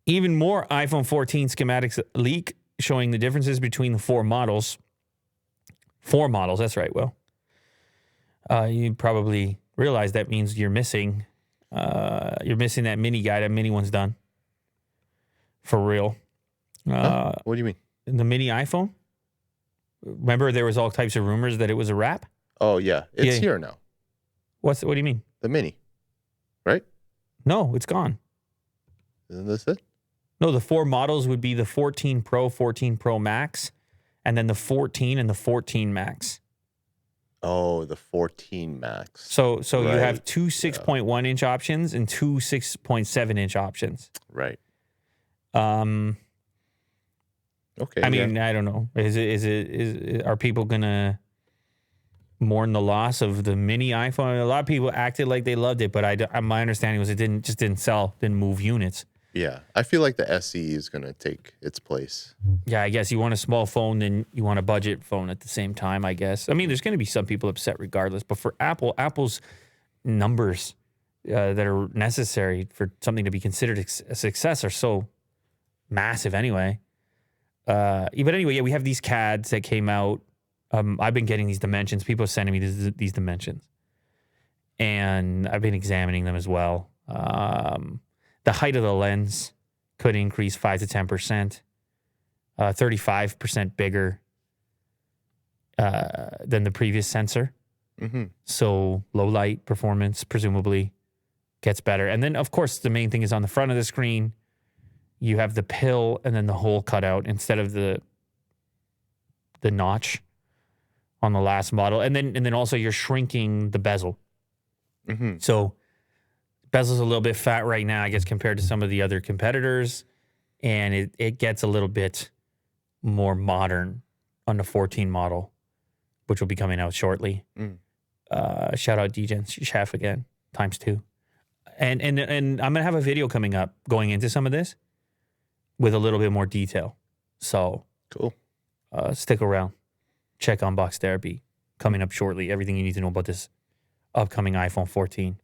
Even more iPhone 14 schematics leak showing the differences between the four models. Four models, that's right, Will. You probably realize that means you're missing that mini guy. That mini one's done. For real. What do you mean? The mini iPhone? Remember there was all types of rumors that it was a wrap? Oh, yeah. It's here now. What do you mean? The mini, right? No, it's gone. Isn't this it? No, the four models would be the 14 Pro, 14 Pro Max, and then the 14 and the 14 Max. Oh, the 14 Max. So right. You have two 6.1-inch options and two 6.7-inch options. Right. Okay. I mean, I don't know. Are people gonna mourn the loss of the mini iPhone? A lot of people acted like they loved it, but my understanding was it didn't sell, didn't move units. Yeah, I feel like the SE is gonna take its place. Yeah, I guess you want a small phone, then you want a budget phone at the same time, I guess. I mean, there's going to be some people upset regardless, but for Apple's numbers that are necessary for something to be considered a success are so massive anyway. But anyway, yeah, we have these CADs that came out. I've been getting these dimensions. People are sending me these dimensions. And I've been examining them as well. The height of the lens could increase 5 to 10%. 35% bigger than the previous sensor. Mm-hmm. So low light performance presumably gets better. And then, of course, the main thing is on the front of the screen, you have the pill and then the hole cut out instead of the notch on the last model. And then also you're shrinking the bezel. Mm-hmm. So bezel's a little bit fat right now, I guess, compared to some of the other competitors. And it gets a little bit more modern on the 14 model, which will be coming out shortly. Shout out DGen Chef again, ×2. And I'm going to have a video coming up going into some of this with a little bit more detail. So cool. Stick around. Check Unbox Therapy coming up shortly. Everything you need to know about this upcoming iPhone 14.